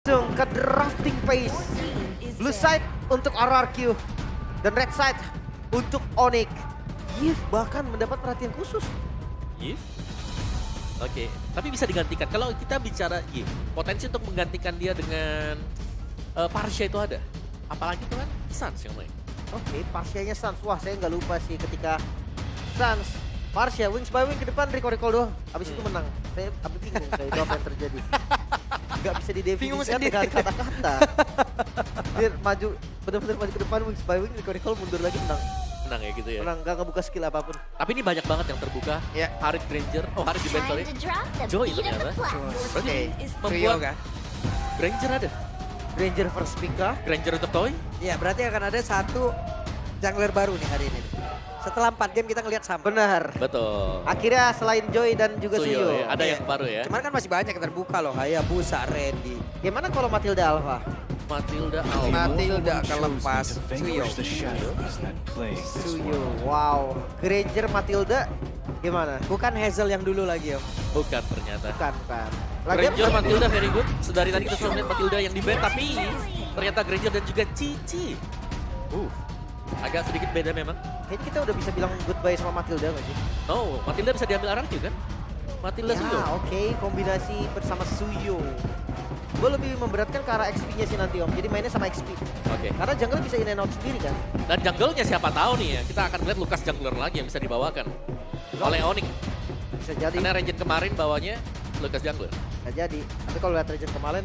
Langsung ke drafting phase. Blue side untuk RRQ dan red side untuk Onyx. Yves bahkan mendapat perhatian khusus. Yves? Oke, tapi bisa digantikan. Kalau kita bicara Yves, potensi untuk menggantikan dia dengan Parsha itu ada. Apalagi itu kan Sans yang main. Oke, Parshanya Sans. Wah, saya nggak lupa sih ketika Sans, Parsha, wings by wing ke depan, recall doang. Abis itu menang. Saya bingung kayak itu apa yang terjadi. Gak bisa didefinisikan dengan kata-kata. Dia maju, benar-benar maju ke depan, wings by wing, recall mundur lagi, menang. Menang ya gitu ya. Menang, gak ngebuka skill apapun. Tapi ini banyak banget yang terbuka. Ya. Harit Granger, Harit di band sorry. Joy itu ternyata. Berarti Trio membuat kah? Granger ada. Granger first pick kah? Granger untuk Toy. Iya, berarti akan ada satu jungler baru nih hari ini. Setelah 4 game kita ngelihat sama. Benar. Betul. Akhirnya selain Joy dan juga Suyo. Ya. Ada Iya. yang baru ya. Cuman kan masih banyak yang terbuka loh, kayak Busa, Randy. Gimana kalau Matilda Alpha? Matilda Alpha. Matilda kelepas Suyo. Suyo, wow. Granger Matilda gimana? Bukan Hazel yang dulu lagi om. Bukan ternyata. Bukan. Granger Matilda very good. Dari tadi kita sudah melihat Matilda yang di band, tapi ternyata Granger dan juga Cici. Agak sedikit beda memang. Kayaknya kita udah bisa bilang goodbye sama Matilda nggak sih? Oh, Matilda bisa diambil arah juga kan? Matilda Suyo. Ya, oke. Kombinasi bersama Suyo. Gue lebih memberatkan ke arah XP-nya sih nanti om. Jadi mainnya sama XP. Oke. Karena jungle bisa in and out sendiri kan. Dan jungle-nya siapa tahu nih ya. Kita akan melihat Lucas jungler lagi yang bisa dibawakan oleh Onyx. Bisa jadi. Karena Regent kemarin bawanya Lucas jungler. Bisa jadi. Tapi kalau lihat Regent kemarin,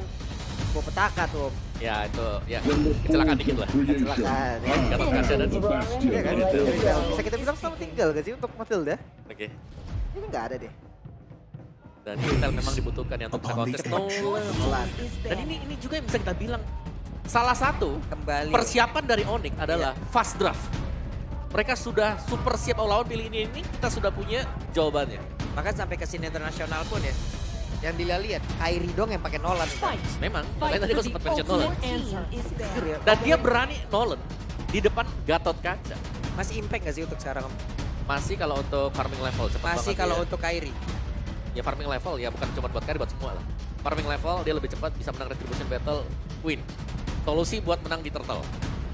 gue petaka tuh om. Ya itu, ya kecelakaan dikit lah. Kecelakaan ya. Gatot Kaca dan Iya kan? Bisa kita bilang selamat tinggal gak sih untuk Matilda? Oke. Ini nggak ada deh. Dan Intel memang dibutuhkan yang untuk bisa kontes Nolan. Dan ini juga yang bisa kita bilang salah satu Kembali. persiapan dari Onyx adalah fast draft. Mereka sudah super siap lawan pilih ini, kita sudah punya jawabannya. Bahkan sampai ke scene internasional pun ya. Yang dilihat Kyrie dong yang pakai Nolan. Memang, makanya tadi aku sempat mention Nolan. Jujur ya. Dan dia berani Nolan di depan Gatot Kaca. Masih impact gak sih untuk sekarang om? Masih kalau untuk farming level cepat Masih banget kalau dia. untuk Kyrie. Ya farming level ya bukan cuma buat carry, buat semua lah. Farming level dia lebih cepat, bisa menang retribution battle, win. Solusi buat menang di turtle.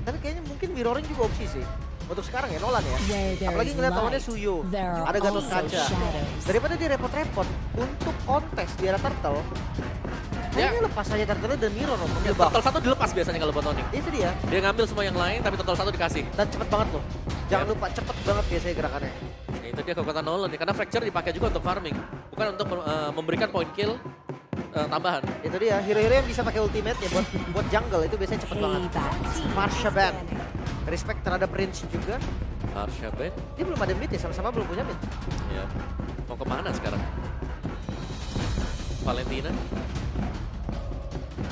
Tapi kayaknya mungkin mirroring juga opsi sih. Untuk sekarang ya Nolan ya. Apalagi ngeliat lawannya Suyo. Ada Gatot Kaca. Daripada dia repot-repot untuk kontes di arah turtle. Ya. Kayaknya lepas aja turtle dan mirror om. Ya, Ngebak. turtle satu dilepas biasanya kalau buat Onyx. Itu dia. Dia ngambil semua yang lain tapi turtle satu dikasih. Dan cepet banget loh. Jangan lupa cepet banget biasanya gerakannya. Nah, itu dia kekuatan Nolan nih, karena Fracture dipakai juga untuk farming. Bukan untuk memberikan point kill tambahan. Itu dia. Hero-hero yang bisa pakai ultimate ya buat jungle itu biasanya cepet banget. Marsha Band. Respect terhadap Prince juga. Parsha Ben, Dia belum ada mid ya, sama-sama belum punya mid. ya. Mau kemana sekarang? Valentina.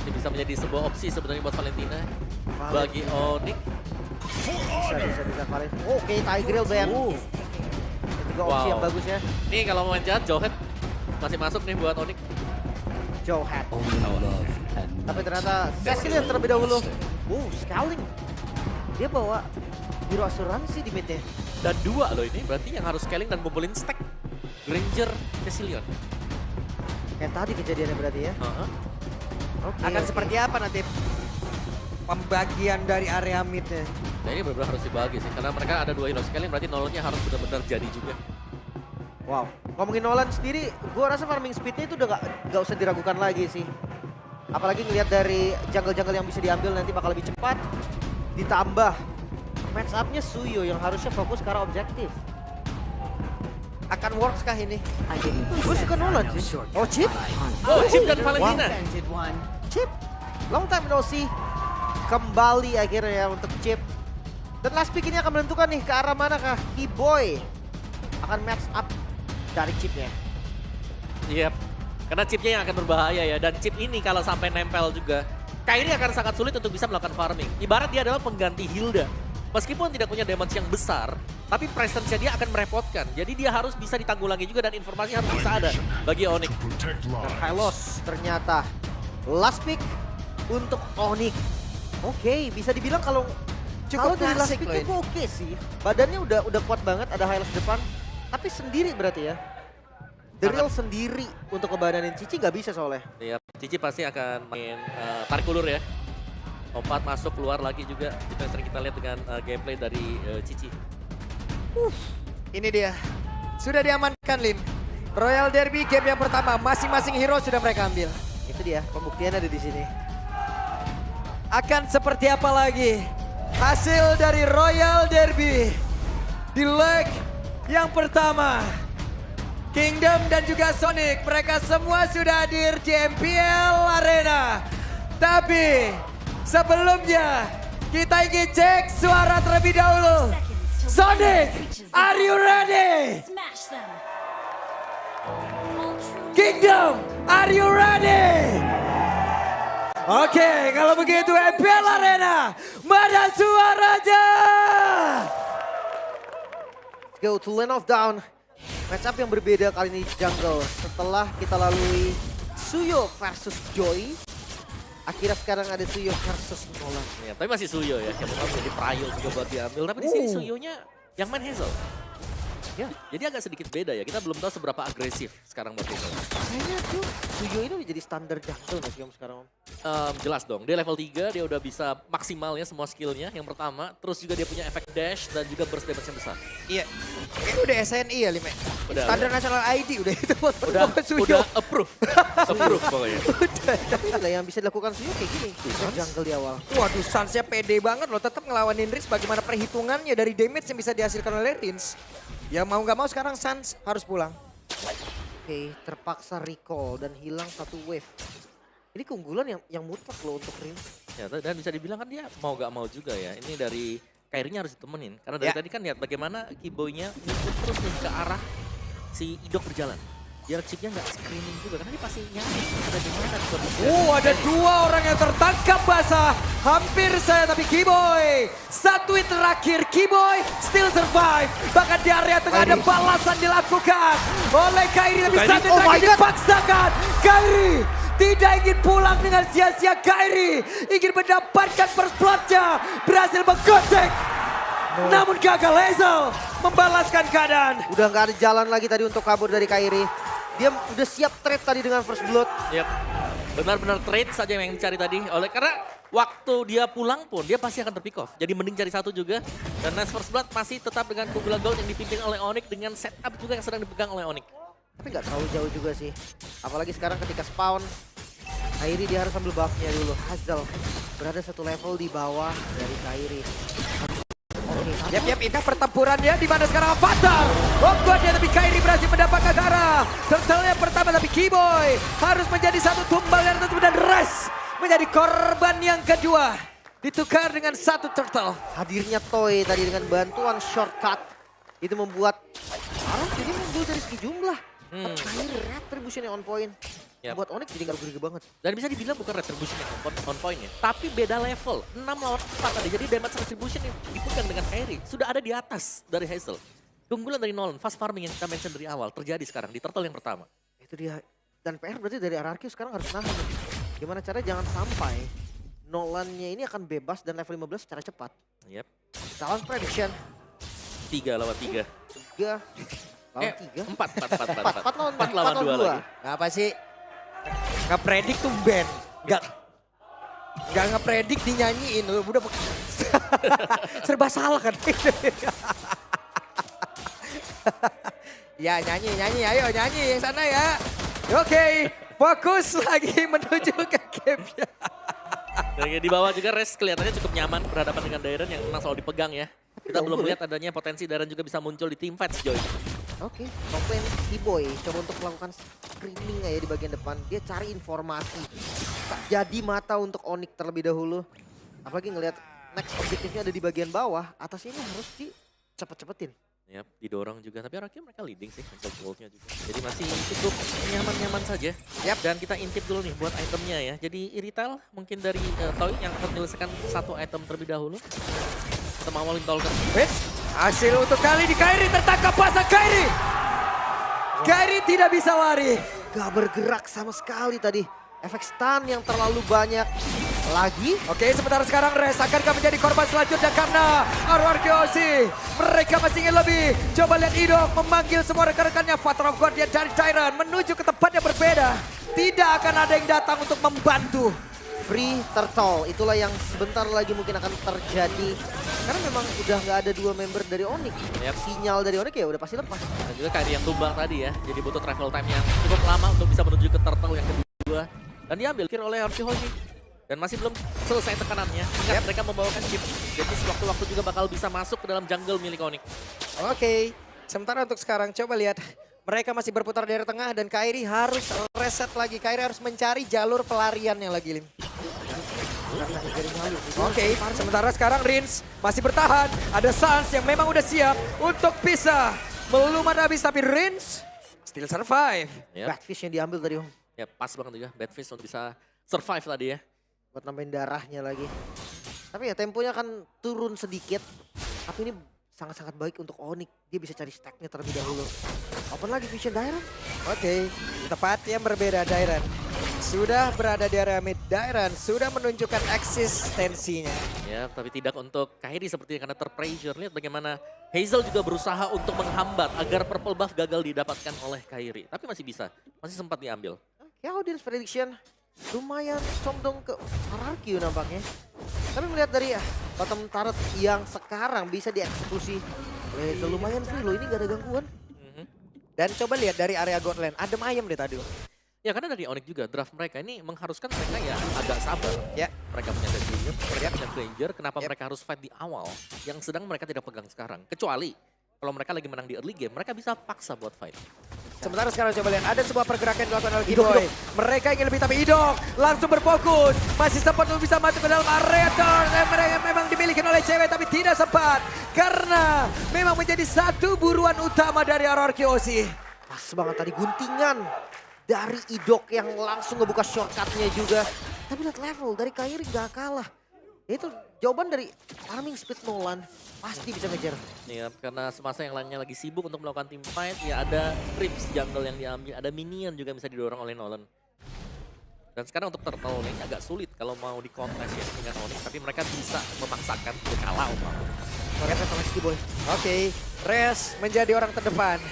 Ini bisa menjadi sebuah opsi sebenarnya buat Valentina. Bagi Onyx. Bisa Valen. Oke, Tigreal Band. Itu juga opsi Wow. yang bagus ya. Nih kalau mau main jahat, Johet masih masuk nih buat Onyx. Joe Hat. Tapi ternyata Cecilion terlebih dahulu. Scaling. Dia bawa hero asuransi di midnya. Dan dua loh ini, berarti yang harus scaling dan ngumpulin stack. Granger, Cecilion. Kayak tadi kejadiannya berarti ya. Oke, Akan oke. seperti apa nanti pembagian dari area midnya? Nah ini benar-benar harus dibagi sih, karena mereka ada dua hero scaling, berarti Nolan-nya harus benar-benar jadi juga. Wow. Ngomongin Nolan sendiri, gua rasa farming speednya itu udah gak usah diragukan lagi sih. Apalagi ngelihat dari jungle-jungle yang bisa diambil nanti bakal lebih cepat. Ditambah match up-nya Suyo yang harusnya fokus ke arah objektif. Akan works kah ini? Gue suka Nolan sih. Oh, Chip? Oh, Chip dan Valentina. Chip. Long time no see. Kembali akhirnya ya untuk Chip. Dan last pick ini akan menentukan nih ke arah manakah Keyboy akan match up dari Chipnya. Yep. Karena chipnya yang akan berbahaya ya. Dan chip ini kalau sampai nempel juga, Kyrie akan sangat sulit untuk bisa melakukan farming. Ibarat dia adalah pengganti Hilda. Meskipun tidak punya damage yang besar, tapi presence-nya dia akan merepotkan. Jadi dia harus bisa ditanggulangi juga dan informasi harus bisa ada bagi Onyx. Dan Hylos ternyata last pick untuk Onyx. Oke, bisa dibilang kalau dari last klasik loh picknya ini. gue oke sih. Badannya udah kuat banget, ada Hylos depan. Tapi sendiri berarti ya. Daryl sendiri untuk ngebananin Cici nggak bisa soalnya. Iya, Cici pasti akan main tarik ulur ya. Lompat masuk keluar lagi juga. Itu yang sering kita lihat dengan gameplay dari Cici. Ini dia. Sudah diamankan Lim. Royal Derby game yang pertama, masing-masing hero sudah mereka ambil. Itu dia, pembuktian ada di sini. Akan seperti apa lagi hasil dari Royal Derby di leg yang pertama? Kingdom dan juga Sonic, mereka semua sudah hadir di MPL Arena. Tapi sebelumnya kita ingin cek suara terlebih dahulu. Sonic, are you ready? Kingdom, are you ready? Oke, kalau begitu MPL Arena, mana suaranya? Go to Lane of Down. Matchup yang berbeda kali ini di jungle. Setelah kita lalui Suyo versus Joy. Akhirnya sekarang ada Suyo versus Nolan. Ya, tapi masih Suyo ya. Yang bakal menjadi Prayo juga buat diambil. Tapi di sini Suyonya yang main Hazel. Ya, jadi agak sedikit beda ya. Kita belum tahu seberapa agresif sekarang buat Hazel. Kayaknya tuh Suyo ini udah jadi standar jungle nggak sih Om sekarang Om? Jelas dong, dia level 3, dia udah bisa maksimal ya semua skillnya yang pertama. Terus juga dia punya efek dash dan juga burst damage yang besar. Iya, ini udah SNI ya Lime. Udah, Standar National ID udah itu buat Udah approve. Approve pokoknya. Tapi lah yang bisa dilakukan Suyo kayak gini. Jungle di awal. Waduh, Suns-nya pede banget loh, tetap ngelawanin Rins bagaimana perhitungannya dari damage yang bisa dihasilkan oleh Rins. Ya mau nggak mau sekarang Suns harus pulang. Oke, terpaksa recall dan hilang satu wave. Ini keunggulan yang mutlak loh untuk Rins. Ya, dan bisa dibilang kan dia mau gak mau juga ya. Ini dari Kairinya harus ditemenin. Karena dari tadi kan lihat bagaimana Keyboy-nya ngikut terus nih ke arah si Idok berjalan. Jarak chipnya nggak screening juga karena dia pasti nyari ada di mana kondisinya. Ada dua orang yang tertangkap basah. Hampir saya tapi Keyboy. Satu hit terakhir Keyboy still survive. Bahkan di area tengah ada balasan dilakukan oleh Kairi. Tapi satu hit terakhir dipaksakan. Kairi tidak ingin pulang dengan sia-sia. Kairi ingin mendapatkan first blood-nya. Berhasil menggotek. Namun gagal Hazel membalaskan keadaan. Udah nggak ada jalan lagi tadi untuk kabur dari Kairi. Dia udah siap trade tadi dengan first blood. Yap. Benar-benar trade saja yang dicari tadi. Karena waktu dia pulang pun dia pasti akan terpick off. Jadi mending cari satu juga. Dan Nice First Blood masih tetap dengan keunggulan gold yang dipimpin oleh Onyx dengan setup juga yang sedang dipegang oleh Onyx. Tapi nggak terlalu jauh juga sih. Apalagi sekarang ketika spawn. Kairi dia harus ambil buff-nya dulu. Hazel berada satu level di bawah dari Kairi. Yap, ini pertempurannya di mana sekarang Avatar. Dia tapi Kairi berhasil mendapatkan arah. Turtle yang pertama tapi Keyboy harus menjadi satu tumbal yang tentu dan Res menjadi korban yang kedua. Ditukar dengan satu turtle. Hadirnya Toy tadi dengan bantuan shortcut. Itu membuat Arah jadi mundur dari segi jumlah. Kairi retribution-nya on point. Yap. Buat Onyx jadi gak rugi banget. Dan bisa dibilang bukan retribution yang on point ya. Tapi beda level. 6 lawan 4 tadi. Jadi damage retribution yang dipegang dengan Kairi sudah ada di atas dari Hazel. Keunggulan dari Nolan, fast farming yang kita mention dari awal terjadi sekarang di turtle yang pertama. Itu dia. Dan PR berarti dari RRQ sekarang harus nahan. Gimana caranya jangan sampai Nolannya ini akan bebas dan level 15 secara cepat. Yep. Challenge prediction. 3 lawan 3. 3 lawan 3. 4 lawan 4 lawan 2 lagi. Apa sih? Nggak predik tuh band. Nggak ngepredik dinyanyiin. Udah serba salah kan. Ya nyanyi, ayo nyanyi yang sana ya. Oke, fokus lagi menuju ke game-nya. Dan di bawah juga Res kelihatannya cukup nyaman berhadapan dengan Dairon yang memang selalu dipegang ya. Kita belum melihat adanya potensi Dairon juga bisa muncul di team fights, Joy. Oke, Nopen Keyboy coba untuk melakukan screening ya di bagian depan. Dia cari informasi. Tak jadi mata untuk Onyx terlebih dahulu. Apalagi ngelihat next objektifnya ada di bagian bawah. Atasnya ini harus dicepet-cepetin. Yap, didorong juga. Tapi akhirnya mereka leading sih untuk goldnya juga. Jadi masih cukup nyaman-nyaman saja. Yap. Dan kita intip dulu nih buat itemnya ya. Jadi Irital mungkin dari Toy yang akan menyelesaikan satu item terlebih dahulu. Kita mau awalin Tolkien. Hasil untuk kali di Kairi tertangkap basah Kairi. Kairi tidak bisa lari. Gak bergerak sama sekali tadi. efek stun yang terlalu banyak lagi. Oke, sementara sekarang Res akankah menjadi korban selanjutnya karena RRQOC. Mereka masih ingin lebih. Coba lihat Idok memanggil semua rekan-rekannya. Father of Guardian dari Tyrant menuju ke tempat yang berbeda. Tidak akan ada yang datang untuk membantu. Free Turtle, itulah yang sebentar lagi mungkin akan terjadi. Karena memang udah nggak ada 2 member dari Onyx. Yep. Sinyal dari Onyx ya udah pasti lepas. Dan juga Kairi yang tumbang tadi ya, jadi butuh travel time yang cukup lama untuk bisa menuju ke turtle yang kedua. Dan diambil kill oleh RRQOC. Dan masih belum selesai tekanannya. Ingat mereka membawakan chip. Jadi sewaktu-waktu juga bakal bisa masuk ke dalam jungle milik Onyx. Oke, sementara untuk sekarang coba lihat. Mereka masih berputar dari tengah dan Kairi harus reset lagi. Kairi harus mencari jalur pelarian yang lagi, Lim. Oke, sementara sekarang Rins masih bertahan. Ada Sans yang memang udah siap untuk bisa melumat habis. Tapi Rins still survive. Yep. Backfish yang diambil tadi Om. Ya pas banget juga Badfish untuk bisa survive tadi ya. Buat nambahin darahnya lagi. Tapi ya temponya kan turun sedikit. Tapi ini sangat-sangat baik untuk Onyx. Dia bisa cari stacknya terlebih dahulu. Open lagi Vision Dairon. Oke, tempat yang berbeda Dairon. Sudah berada di area mid. Dairon sudah menunjukkan eksistensinya. Ya, tapi tidak untuk Kairi sepertinya karena terpressure. Lihat bagaimana Hazel juga berusaha untuk menghambat agar purple buff gagal didapatkan oleh Kairi. Tapi masih bisa, masih sempat diambil. Ya audience prediction lumayan condong ke RRQ nampaknya. Tapi melihat dari bottom turret yang sekarang bisa dieksekusi. Lumayan free loh, ini gak ada gangguan. Dan coba lihat dari area Godland, adem ayem deh tadi. Ya karena dari Onyx juga draft mereka ini mengharuskan mereka ya agak sabar. Ya. Mereka punya Deadlinger, mereka punya Granger, kenapa mereka harus fight di awal yang sedang mereka tidak pegang sekarang. Kecuali kalau mereka lagi menang di early game, mereka bisa paksa buat fight. Sementara sekarang coba lihat, ada sebuah pergerakan yang dilakukan oleh Giboy. Mereka ingin lebih tapi Idok langsung berfokus. Masih sempat untuk bisa masuk ke dalam area turn. Mereka memang dimiliki oleh cewek tapi tidak sempat. Karena memang menjadi satu buruan utama dari RRQOC. Pas banget tadi guntingan dari Idok yang langsung ngebuka shortcutnya juga. Tapi lihat level dari Kairi gak kalah. Itu jawaban dari farming speed Nolan. Pasti bisa ngejar. Ya, karena semasa yang lainnya lagi sibuk untuk melakukan team fight, ya ada creeps jungle yang diambil, ada minion juga bisa didorong oleh Nolan. Dan sekarang untuk turtle ini agak sulit kalau mau di-contest ya dengan Onyx, tapi mereka bisa memaksakan untuk kalah umpama. Oke, Res menjadi orang terdepan.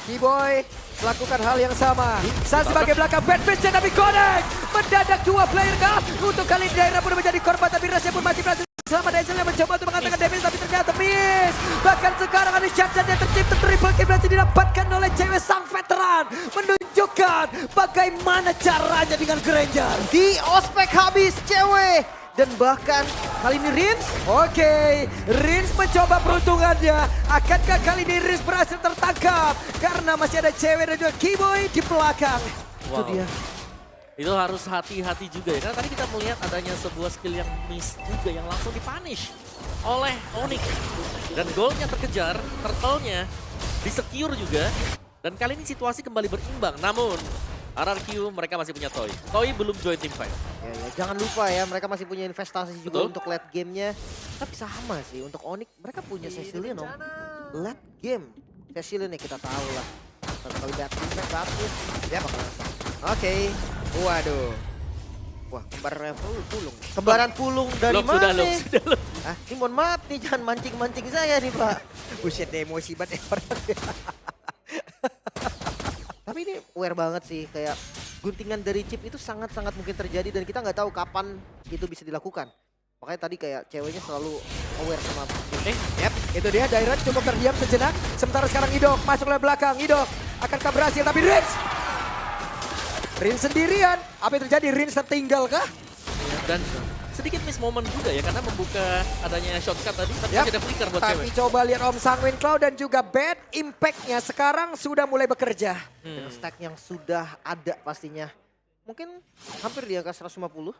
Giboy melakukan hal yang sama. Saat sebagai belakang Badfish tapi Connect mendadak 2 player kah? Untuk kali ini Daira pun menjadi korban tapi Resnya pun masih berhasil. Selama Denzel yang mencoba untuk mengatakan damage tapi ternyata miss. Bahkan sekarang ada shotgun yang tercipta triple kill berhasil didapatkan oleh cewek sang veteran. Menunjukkan bagaimana caranya dengan Granger. Di ospek habis cewek. Dan bahkan kali ini Rins. Oke, Rins mencoba peruntungannya. Akankah kali ini Rins berhasil tertangkap? Karena masih ada cewek dan juga Giboy di belakang. Itu dia. Itu harus hati-hati juga ya, karena tadi kita melihat adanya sebuah skill yang miss juga yang langsung dipunish oleh Onyx. Dan goalnya terkejar, turtle-nya di-secure juga. Dan kali ini situasi kembali berimbang, namun RRQ mereka masih punya Toy. Toy belum join team fight. Ya, jangan lupa ya, mereka masih punya investasi juga Betul. untuk late game-nya. Tapi sama sih, untuk Onyx mereka punya Cecilion om. Late game, Cecilion ya kita tahu lah. Kalau batin, ya Oke, waduh. Wah, kembaran pulung. Kembaran pulung dari Look, mana? sudah. Ah, ini mohon maaf nih, jangan mancing-mancing saya nih Pak. Buset deh, emosi banget ya orang. Tapi ini aware banget sih, kayak guntingan dari chip itu sangat-sangat mungkin terjadi dan kita nggak tahu kapan itu bisa dilakukan. Makanya tadi kayak ceweknya selalu aware sama Yep, itu dia Dairon cukup terdiam sejenak. Sementara sekarang Idok masuk ke belakang. Idok akankah berhasil tapi Rins sendirian. Apa yang terjadi? Rins tertinggal kah? Dan sedikit miss moment juga ya, karena membuka adanya shortcut tadi, tapi Yap. masih ada flicker buat Tapi cewek. coba lihat Om Sangwin Cloud dan juga Bad Impact-nya sekarang sudah mulai bekerja. dengan stack yang sudah ada pastinya. Mungkin hampir di angka 150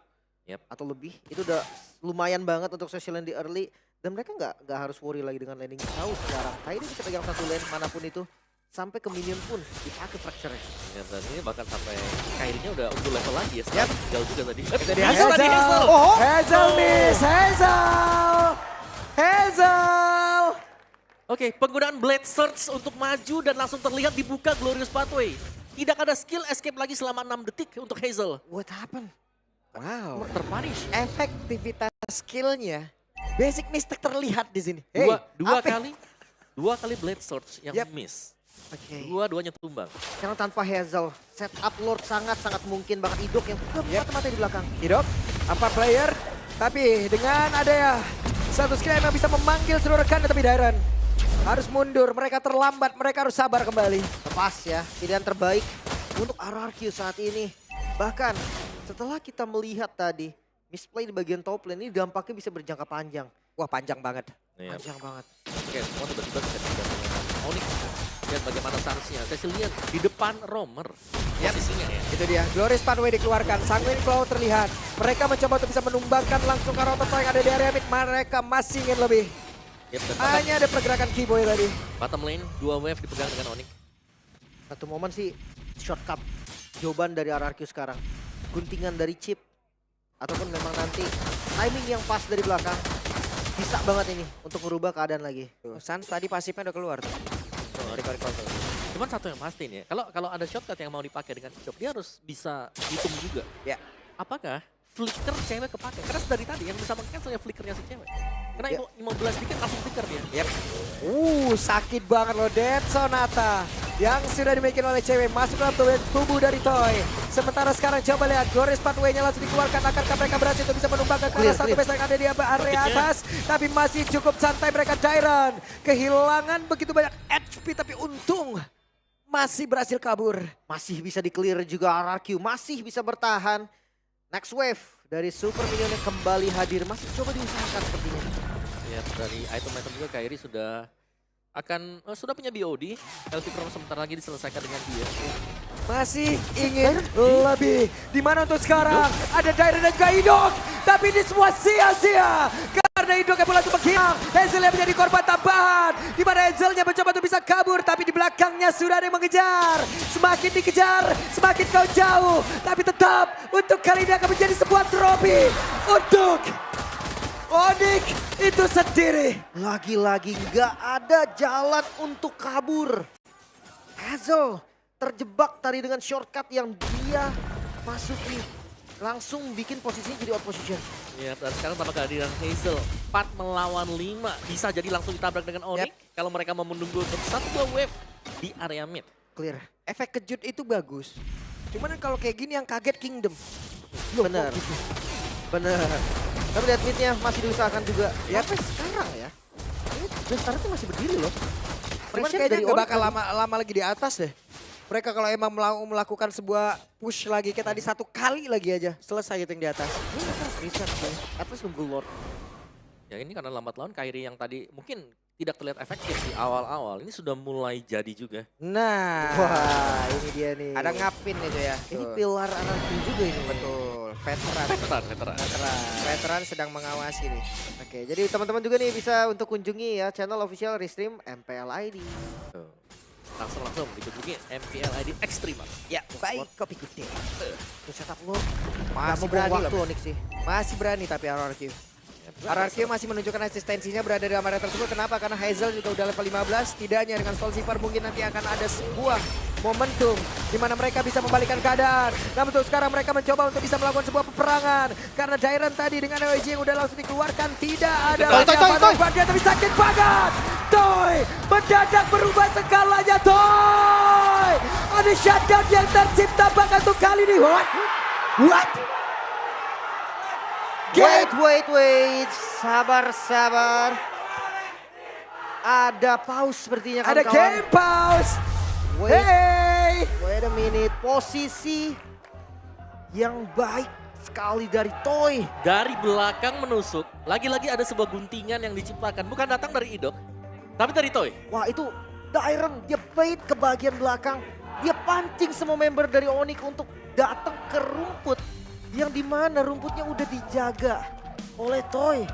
Yep. atau lebih. Itu udah lumayan banget untuk Cecilion di early. Dan mereka nggak harus worry lagi dengan landing jauh sekarang. Kayak ini bisa pegang satu lane manapun itu. Sampai ke minion pun dipakai fracture-nya. Ya, dan ini bahkan sampai Kairinya udah unggul level lagi ya, sekarang tinggal juga tadi. Itu dia Hazel tadi, Hazel. Oh. Hazel miss, Hazel. Oke, penggunaan Blade Surge untuk maju dan langsung terlihat dibuka Glorious Pathway. Tidak ada skill escape lagi selama 6 detik untuk Hazel. What happened? Wow. Terpunish. Efektivitas skillnya, basic mistake terlihat di sini. Hey, Dua kali Blade Surge yang miss. Oke. Dua-duanya tumbang. Sekarang tanpa Hazel, setup Lord sangat-sangat mungkin. Bahkan Idok yang udah mata-mata di belakang. Hidop, 4 player, tapi dengan ada ya satu skill yang bisa memanggil seluruh rekan, tapi Dairon harus mundur, mereka terlambat, mereka harus sabar kembali. Tepas ya, pilihan terbaik untuk RRQ saat ini. Bahkan setelah kita melihat tadi, misplay di bagian top lane ini dampaknya bisa berjangka panjang. Wah, panjang banget. Iya. Panjang banget. Oke, semua tiba-tiba bisa digantung. Onyx, lihat bagaimana sansnya. Saya lihat di depan Romer posisinya ya. Itu dia, Glorious Pathway dikeluarkan, Sanguine Claw terlihat. Mereka mencoba untuk bisa menumbangkan langsung ke Rotom yang ada di area mid. Mereka masih ingin lebih. Yep, dan Hanya ada pergerakan Keyboy tadi. bottom lane, 2 wave dipegang dengan Onyx. Satu momen sih shortcut jawaban dari RRQ sekarang. Guntingan dari chip. Ataupun memang nanti timing yang pas dari belakang. Bisa banget ini untuk merubah keadaan lagi. Sans tadi pasifnya udah keluar. Cuman satu yang pasti nih, kalau ada shortcut yang mau dipakai dengan Idok, dia harus bisa hitung juga. Ya. Apakah flicker cewek kepake? Karena dari tadi yang bisa meng-cancel ya flickernya si cewek. Karena 15 dikit langsung flicker dia. Yep. Sakit banget loh Dead Sonata yang sudah dimiliki oleh cewek masuk dalam tubuh dari Toy. Sementara sekarang coba lihat Glorious Pathway-nya langsung dikeluarkan. Akankah mereka berhasil untuk bisa menumbangkan karena satu base yang ada di area atas. Tapi masih cukup santai mereka. Dairon kehilangan begitu banyak HP tapi untung masih berhasil kabur. Masih bisa di-clear juga RRQ. Masih bisa bertahan. Next wave dari Super Minion yang kembali hadir. Masih coba diusahakan sepertinya. Ya, dari item-item juga Kairi sudah sudah punya BOD. Healthy Crown sebentar lagi diselesaikan dengan dia. Masih ingin lebih. Dimana untuk sekarang ada Dairon dan juga Idok. Tapi ini semua sia-sia. Karena Idok yang langsung menghilang. Hazel yang menjadi korban tambahan. Dimana Hazelnya mencoba untuk bisa kabur. Tapi di belakangnya sudah ada yang mengejar. Semakin dikejar, semakin kau jauh. Tapi tetap untuk kali ini akan menjadi sebuah trofi. Untuk Onyx itu sendiri. Lagi-lagi nggak ada jalan untuk kabur. Hazel terjebak tadi dengan shortcut yang dia masuki. Langsung bikin posisinya jadi out position. Ya, dan sekarang tanpa kehadiran Hazel, 4 melawan 5. Bisa jadi langsung ditabrak dengan Onyx. Kalau mereka mau menunggu untuk 1-2 wave di area mid. Clear. Efek kejut itu bagus. Cuman kalau kayak gini yang kaget Kingdom. Bener. Bener. Tapi lihat midnya masih diusahakan juga. Ya sampai sekarang ya. Ini sekarang tuh masih berdiri loh. Cuman Pressure kayaknya dari nggak Onyx bakal lama lagi di atas deh. Mereka kalau emang melakukan sebuah push lagi kayak tadi 1 kali lagi aja. Selesai gitu yang di atas. Ini mereka harus reset sih. At least nunggu Lord. Ya ini karena lambat laun Kairi yang tadi mungkin tidak terlihat efektif di awal-awal. Ini sudah mulai jadi juga. Nah. Wah ini dia nih. Ada ngapin itu ya. Ini Tuh. pilar RRQ juga ini. Betul. Veteran. Veteran sedang mengawasi nih. Oke, jadi teman-teman juga nih bisa untuk kunjungi ya channel official Restream MPL ID. Tuh. Langsung dikunjungi MPL ID Extreme. Ya, baik kopi gede. Tuh setup Lord. Masih Nggak mau buang berani waktu loh. Onyx sih. Masih berani tapi RRQ. RRQ masih menunjukkan eksistensinya berada di area tersebut. Kenapa? Karena Hazel juga udah level 15. Tidak hanya dengan Soul Silver mungkin nanti akan ada sebuah momentum di mana mereka bisa membalikkan keadaan. Namun untuk sekarang mereka mencoba untuk bisa melakukan sebuah peperangan. Karena Dairon tadi dengan AWG yang udah langsung dikeluarkan. Tidak ada lagi apa-apa dia tapi sakit banget. Toy mendadak berubah segalanya Toy. Ada shutdown yang tercipta bahkan untuk kali ini. What? Wait. Sabar. Ada pause sepertinya Ada kawan-kawan. game pause. Wait a minute. Posisi yang baik sekali dari Toy. Dari belakang menusuk, lagi-lagi ada sebuah guntingan yang diciptakan. Bukan datang dari Idok, tapi dari Toy. Wah itu Dairon dia bait ke bagian belakang. Dia pancing semua member dari Onyx untuk datang ke rumput. Yang dimana rumputnya udah dijaga oleh Toy.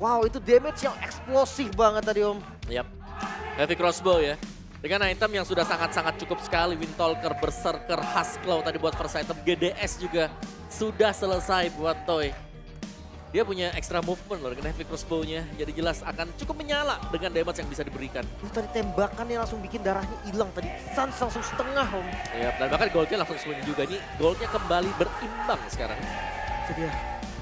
Wow itu damage yang eksplosif banget tadi Om. Yap, heavy crossbow ya. Dengan item yang sudah sangat-sangat cukup sekali. Windtalker, Berserker, Husklow tadi buat first item. GDS juga sudah selesai buat Toy. Dia punya extra movement loh dengan heavy crossbow-nya. Jadi jelas akan cukup menyala dengan damage yang bisa diberikan. Itu tadi tembakannya langsung bikin darahnya hilang tadi. Suns langsung setengah om. Ya, dan bahkan goldnya langsung swing juga. Ini goldnya kembali berimbang sekarang. Itu dia.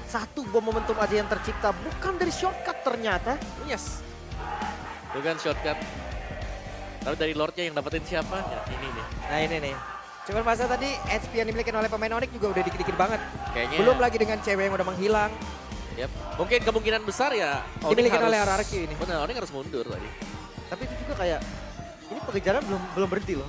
Satu bom momentum aja yang tercipta. Bukan dari shortcut ternyata. Yes. Bukan shortcut. Tapi dari Lordnya yang dapetin siapa? Ya ini nih. Nah ini nih. Cuman masa tadi HP yang dimiliki oleh pemain Onyx juga udah dikit-dikit banget. Kayaknya. Belum lagi dengan cewek yang udah menghilang. Yep. Mungkin kemungkinan besar ya Dimiliki oleh RRQ ini. Benar, Onyx harus mundur tadi. Tapi itu juga kayak, ini pengejaran belum berhenti loh.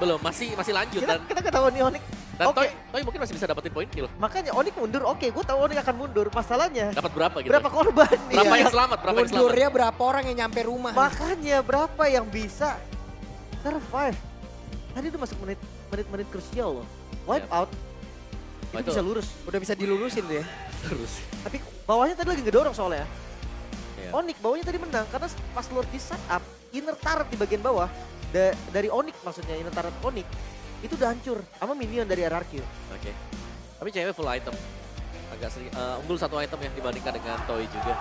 Belum, masih lanjut. Dan Kita ketahuan nih Onyx. Oke. Toy mungkin masih bisa dapetin poin kill. Makanya Onyx mundur, oke gue tahu Onyx akan mundur. Masalahnya, Dapat berapa gitu? berapa korban nih? Berapa ya? yang selamat? Berapa yang selamat? Mundurnya berapa orang yang nyampe rumah? Makanya berapa yang bisa survive? Tadi udah masuk menit krusial loh. Wipe out, Wah, itu itu bisa lurus. Udah bisa dilurusin tuh ya. terus. Tapi bawahnya tadi lagi ngedorong soalnya. Iya. Onyx bawahnya tadi menang karena pas Lord di setup, inner turret di bagian bawah dari Onyx maksudnya inner turret Onyx itu udah hancur sama minion dari RRQ. Oke. Tapi cewek full item. Agak sering unggul satu item ya dibandingkan dengan Toy juga.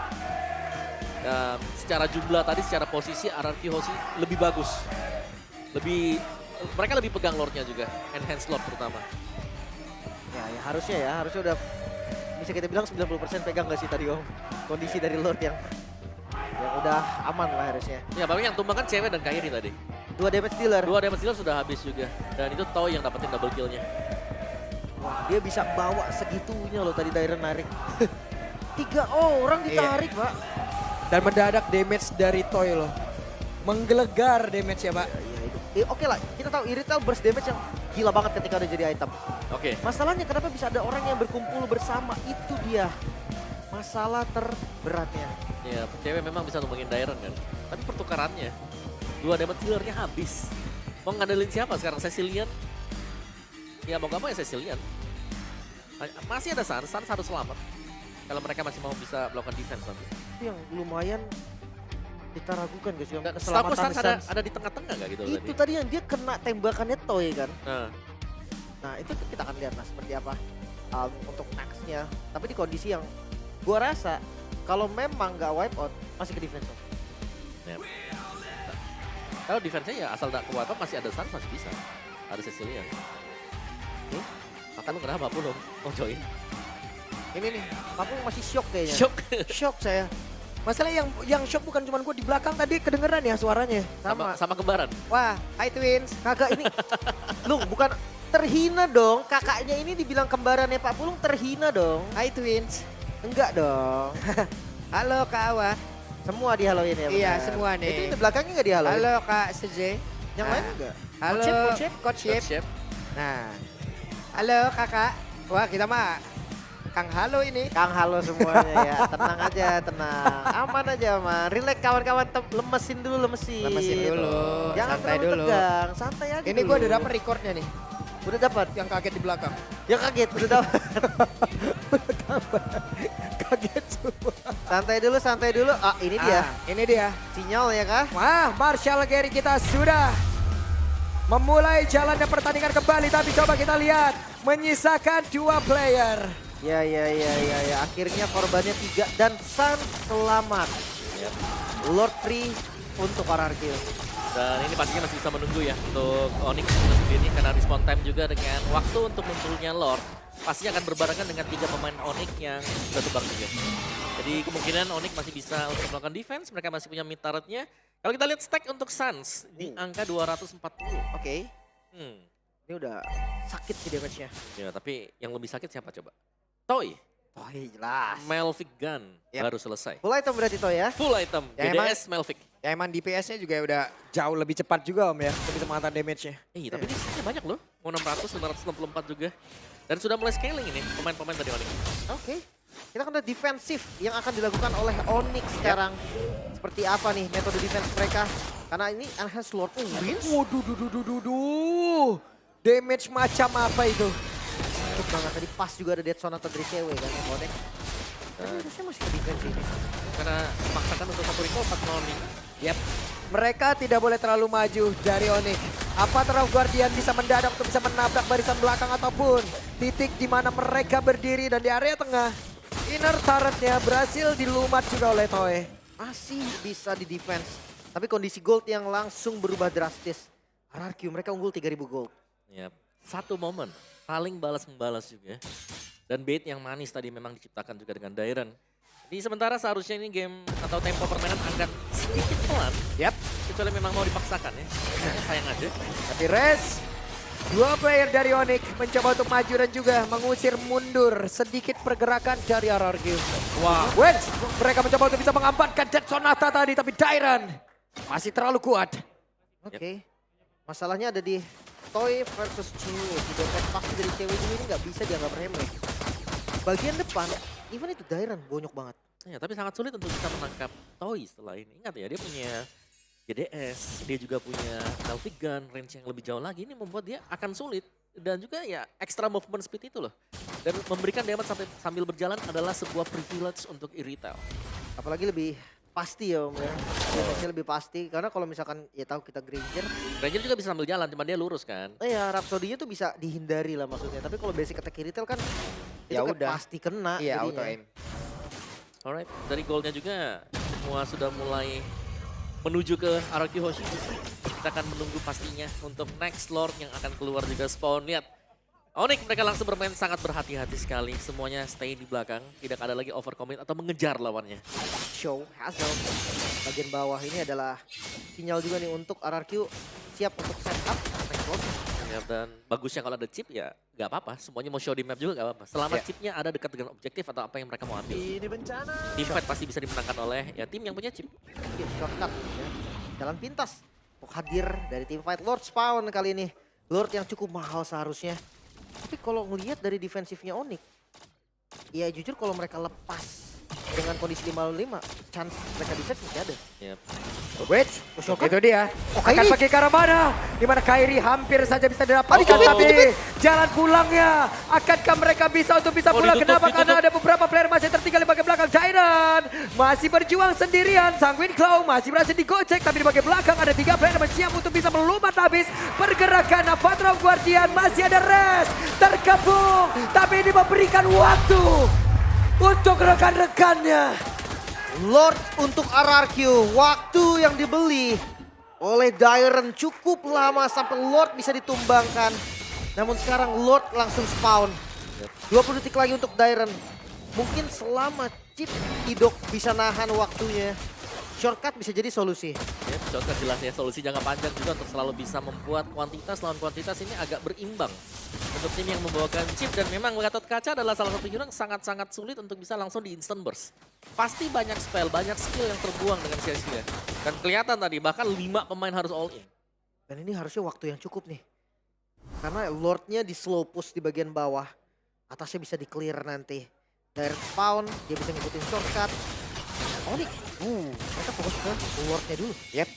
Secara jumlah tadi, secara posisi RRQ Hoshi lebih bagus. Mereka lebih pegang Lordnya juga, enhance Lord terutama. Ya harusnya udah bisa kita bilang 90% pegang gak sih tadi Om? Kondisi dari Lord yang udah aman lah harusnya. Ya, paling yang tumbang kan cewek dan Kairi tadi. 2 damage dealer. 2 damage dealer sudah habis juga. Dan itu Toy yang dapetin double kill-nya. Wah, dia bisa bawa segitunya loh tadi Dairon narik. 3 orang ditarik, Pak. Dan mendadak damage dari Toy loh. Menggelegar damage ya Pak. Ya, itu. Oke lah, kita tahu Irithel burst damage yang gila banget ketika udah jadi item. Oke. Masalahnya kenapa bisa ada orang yang berkumpul bersama, itu dia masalah terberatnya. Ya, cewek memang bisa numbangin Dairon kan. Tapi pertukarannya, 2 damage dealer-nya habis. Mau ngandelin siapa sekarang? Cecilian? Ya mau gak mau ya Cecilian. Masih ada Sans harus selamat. Kalau mereka masih mau bisa melakukan defense nanti. Itu yang lumayan kita ragukan guys, yang Setahu keselamatan Sans Sans. ada di tengah-tengah gak gitu Itu tadi yang dia kena tembakannya Toy kan. Nah, Nah itu kita akan lihat lah seperti apa untuk next-nya. Tapi di kondisi yang gua rasa kalau memang nggak wipe out masih ke defense. ya. Kalau defense-nya ya asal tak kuat masih ada Sans masih bisa. Ada Cecilian. Lu kenapa belum? Oh join. Ini nih, Papung masih shock kayaknya. Shock. Shock saya. Masalah yang shock bukan cuma gue di belakang tadi kedengeran ya suaranya. Sama kembaran. Wah, hi twins. Kagak ini, Lung bukan terhina dong. Kakaknya ini dibilang kembarannya Pak Pulung terhina dong. Hi twins. Enggak dong. Halo Kak Awa. Semua dihaloin ya. Iya, benar. semua nih. Itu di belakangnya enggak dihaloin. Halo Kak Seje. Yang lain enggak. Halo Coach Chef. Chef. Nah. Halo Kakak. Wah, kita mah Kang Halo ini. Kang halo semuanya ya. Tenang aja, tenang. Aman aja, aman. Relax kawan-kawan, lemesin dulu. Lemesin dulu. Jangan Santai terlalu dulu. tegang, santai aja Ini dulu. gue udah dapet recordnya nih. Udah dapat. Yang kaget di belakang. Ya kaget, udah dapat. Kaget semua. Santai dulu. Ah, ini dia. Ini dia. Sinyal ya kah? Wah, Marshall Gary kita sudah memulai jalannya pertandingan kembali. Tapi coba kita lihat. Menyisakan 2 player. Ya. Akhirnya korbannya 3 dan Sans selamat. Lord free untuk RRQ. Dan ini pastinya masih bisa menunggu ya untuk Onyx itu sendiri karena respawn time juga dengan waktu untuk munculnya Lord. Pastinya akan berbarengan dengan 3 pemain Onyx yang sudah terbang juga. Jadi kemungkinan Onyx masih bisa untuk melakukan defense, mereka masih punya mid turret-nya. Kalau kita lihat stack untuk Sans di angka 240. Oke. Hmm. Ini udah sakit sih damage-nya. Ya, tapi yang lebih sakit siapa coba? Toy. Oh jelas. Melvic Gun Yap. baru selesai. Full item berarti Toy ya? Full item, Ya, BDS Melvic. Ya emang DPS-nya juga udah jauh lebih cepat juga Om ya. Untuk bisa menghantar damage-nya. Tapi di sini banyak loh. Mau 600, 964 juga. Dan sudah mulai scaling ini pemain-pemain dari Onyx. Oke. Kita akan lihat defensif yang akan dilakukan oleh Onyx sekarang. Seperti apa nih metode defense mereka. Karena ini Enhanced Lord wins. Waduh. Damage macam apa itu? Sakit banget. Tadi pas juga ada Dead Sonata dari cewek kan Onyx. Tapi harusnya masih defense ini. Karena memaksakan untuk satu recall 4 nih. Yap. Mereka tidak boleh terlalu maju dari Onyx. Apa Terang Guardian bisa mendadak untuk bisa menabrak barisan belakang ataupun titik di mana mereka berdiri dan di area tengah. Inner turretnya berhasil dilumat juga oleh Toy. Masih bisa di defense. Tapi kondisi gold yang langsung berubah drastis. RRQ mereka unggul 3000 gold. Yap. Satu momen, saling balas-membalas juga. Dan bait yang manis tadi memang diciptakan juga dengan Dairen. Di sementara seharusnya ini game atau tempo permainan akan sedikit pelan. Yap. Kecuali memang mau dipaksakan ya. Sayang aja. Tapi Res, dua player dari Onyx mencoba untuk maju dan juga mengusir mundur sedikit pergerakan dari RRQ. Wah. Wens, mereka mencoba untuk bisa mengamankan Dead Sonata tadi, tapi Dairen masih terlalu kuat. Oke. Masalahnya ada di Toy versus cewek. Di defense pasti dari cewek ini nggak bisa dianggap remeh. Bagian depan, even itu Dairen bonyok banget. Ya, tapi sangat sulit untuk bisa menangkap Toy setelah ini. Ingat ya, dia punya GDS, dia juga punya Delphic Gun, range yang lebih jauh lagi. Ini membuat dia akan sulit. Dan juga ya extra movement speed itu loh. Dan memberikan damage sambil berjalan adalah sebuah privilege untuk Irithel. Apalagi lebih pasti ya Om ya. Defense-nya lebih pasti. Karena kalau misalkan ya tahu kita Granger. Granger juga bisa sambil jalan, cuma dia lurus kan. Ya Rhapsody-nya tuh bisa dihindari lah maksudnya. Tapi kalau basic attack Irithel kan itu Ya kan udah. pasti kena. Iya, jadinya. auto aim. Alright, dari goalnya juga semua sudah mulai menuju ke RRQ Hoshi. Kita akan menunggu pastinya untuk next Lord yang akan keluar juga spawn. Lihat, Onyx mereka langsung bermain sangat berhati-hati sekali. Semuanya stay di belakang, tidak ada lagi overcommit atau mengejar lawannya. Show Hazel. Bagian bawah ini adalah sinyal juga nih untuk RRQ siap untuk setup next Lord. Ya, dan bagusnya kalau ada chip ya nggak apa-apa. Semuanya mau show di map juga nggak apa-apa. Selama Ya. chipnya ada dekat dengan objektif atau apa yang mereka mau ambil. Ini bencana. Team fight pasti bisa dimenangkan oleh ya tim yang punya chip. Iya, shortcut ya. Jalan pintas untuk hadir dari tim fight Lord Spawn kali ini. Lord yang cukup mahal seharusnya. Tapi kalau ngelihat dari defensifnya Onyx, ya jujur kalau mereka lepas dengan kondisi 5-5, chance mereka defense masih ada. Yep. Wait, Shotgun? itu dia. Akan Kairi. pakai ke arah mana? Di mana Kairi hampir saja bisa didapatkan. dicubit, Tapi dicubit. jalan pulangnya. Akankah mereka bisa untuk bisa Oh, pulang? ditutup, Kenapa? Karena ditutup. ada beberapa player masih tertinggal di bagian belakang. Dairen masih berjuang sendirian. Sanguine Claw masih berhasil digocek. Tapi di bagian belakang ada 3 player yang siap untuk bisa melumat habis. Pergerakan Avatro Guardian masih ada Res. Terkepung. Tapi ini memberikan waktu untuk rekan-rekannya. Lord untuk RRQ, waktu yang dibeli oleh Dairen cukup lama sampai Lord bisa ditumbangkan. Namun sekarang Lord langsung spawn. 20 detik lagi untuk Dairen. Mungkin selama chip Idok bisa nahan waktunya, shortcut bisa jadi solusi. Ya, contoh jelas ya solusi jangka panjang juga untuk selalu bisa membuat kuantitas lawan kuantitas ini agak berimbang. Untuk tim yang membawakan chip dan memang Gatot Kaca adalah salah satu hero yang sangat-sangat sulit untuk bisa langsung di instant burst. Pasti banyak spell, banyak skill yang terbuang dengan sia-sia. Dan kelihatan tadi bahkan 5 pemain harus all in. Dan ini harusnya waktu yang cukup nih. Karena Lordnya di slow push di bagian bawah. Atasnya bisa di clear nanti. Direct spawn, dia bisa ngikutin shortcut. Onyx, mereka fokus ke Lordnya dulu. Yep.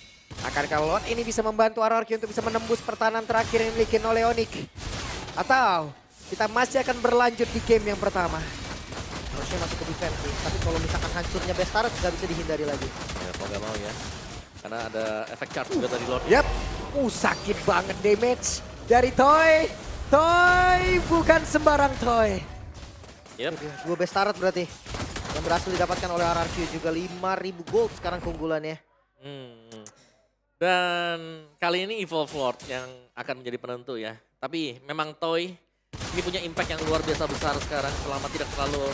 Akankah Lord ini bisa membantu RRQ untuk bisa menembus pertahanan terakhir yang dimiliki oleh Onyx? Atau kita masih akan berlanjut di game yang pertama? Harusnya masih ke defense sih. Tapi kalau misalkan hancurnya Bestaret nggak bisa dihindari lagi. Ya mau gak mau ya. Karena ada efek charge juga dari Lord. Yep. Sakit banget damage dari Toy. Toy bukan sembarang Toy. Yep. 2 Bestaret berarti. Yang berhasil didapatkan oleh RRQ juga 5.000 gold sekarang keunggulannya. Dan kali ini Evolve Lord yang akan menjadi penentu ya. Tapi memang Toy ini punya impact yang luar biasa besar sekarang selama tidak terlalu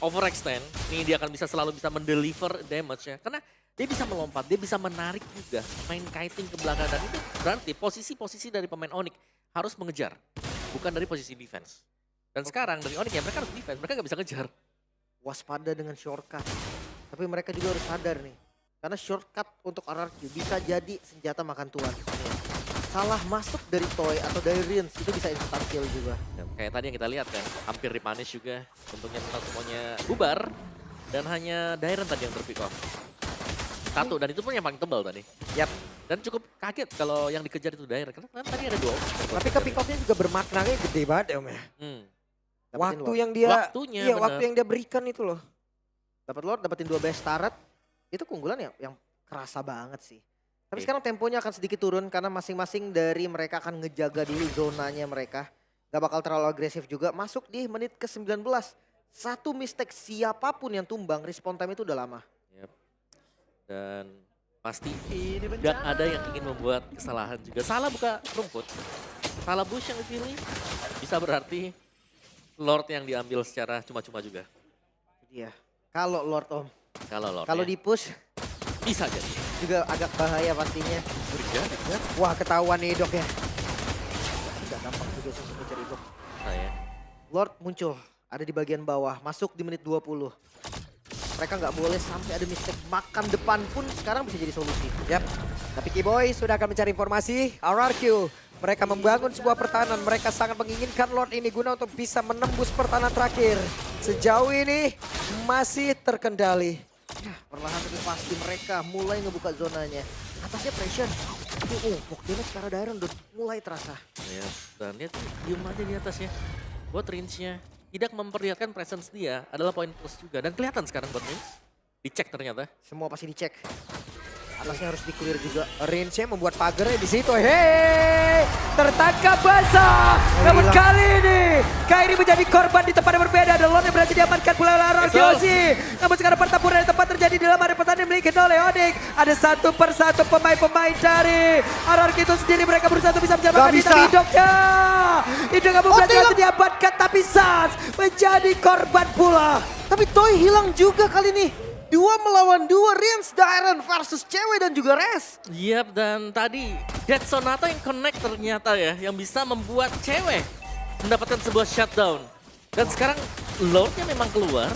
overextend. Ini dia akan bisa selalu bisa mendeliver damage ya. Karena dia bisa melompat, dia bisa menarik juga, main kiting ke belakang. Dan itu berarti posisi-posisi dari pemain Onyx harus mengejar, bukan dari posisi defense. Dan sekarang dari Onyx ya mereka harus defense, mereka nggak bisa ngejar. Waspada dengan shortcut. Tapi mereka juga harus sadar nih. Karena shortcut untuk RRQ bisa jadi senjata makan tuan. Salah masuk dari Toy atau dari Rins itu bisa instant kill juga. Ya, kayak tadi yang kita lihat kan, hampir dipunish juga. Untungnya memang semuanya bubar. Dan hanya Dairen tadi yang terpick off. Satu, dan itu pun yang paling tebal tadi. Yap. Dan cukup kaget kalau yang dikejar itu Dairen. Karena kan tadi ada 2 opsi. Tapi ke pick off-nya juga bermaknanya gede banget ya Om ya. Dapetin Waktu Lord. yang dia, Waktunya, iya bener. waktu yang dia berikan itu loh. Dapat Lord, dapetin 2 Bestaret. Itu keunggulan yang kerasa banget sih. Tapi Oke. sekarang temponya akan sedikit turun karena masing-masing dari mereka akan ngejaga dulu zonanya mereka. Gak bakal terlalu agresif juga. Masuk di menit ke-19. Satu mistake siapapun yang tumbang, respawn time itu udah lama. Yep. Dan pasti Ini nggak ada yang ingin membuat kesalahan juga. Salah buka rumput, salah bush yang dipilih, bisa berarti Lord yang diambil secara cuma-cuma juga. Iya. Kalau Lord Om, Kalau Lord kalau ya. di push Bisa jadi. juga agak bahaya pastinya. Berjadi kan? Wah ketahuan nih Dok ya. Tidak gampang juga sih mencari itu. Saya. Lord muncul, ada di bagian bawah, masuk di menit 20. Mereka nggak boleh sampai ada mistake makan depan pun sekarang bisa jadi solusi. Yap. Tapi Kiboy sudah akan mencari informasi. RRQ. Mereka membangun sebuah pertahanan. Mereka sangat menginginkan Lord ini guna untuk bisa menembus pertahanan terakhir. Sejauh ini masih terkendali. Ya, perlahan tapi pasti mereka mulai ngebuka zonanya. Atasnya pressure. Tapi block damage karena Dairon udah mulai terasa. Ya, dan dia tuh diem aja di atasnya. Buat range-nya tidak memperlihatkan presence dia adalah poin plus juga. Dan kelihatan sekarang buat range. Dicek ternyata. Semua pasti dicek. Atasnya harus di-clear juga. Range-nya membuat pagarnya di situ. Hei, tertangkap basah. Namun hilang. kali ini Kairi menjadi korban di tempat yang berbeda. Dan Lord yang berhasil diamankan pula oleh RRQ. Namun sekarang pertempuran yang tepat terjadi dalam area pertahanan yang dimiliki oleh Onyx. Ada satu persatu pemain-pemain dari RRQ itu sendiri. Mereka berusaha untuk bisa menyelamatkan Gak diri. bisa. Tapi Hidoknya. Hidoknya berhasil hilang. diamankan. Tapi Sans menjadi korban pula. Tapi Toy hilang juga kali ini. 2 melawan 2, Rins, Dairon versus cewek dan juga Res. Yap, dan tadi Dead Sonata yang connect ternyata ya, yang bisa membuat cewek mendapatkan sebuah shutdown. Dan sekarang Lordnya memang keluar,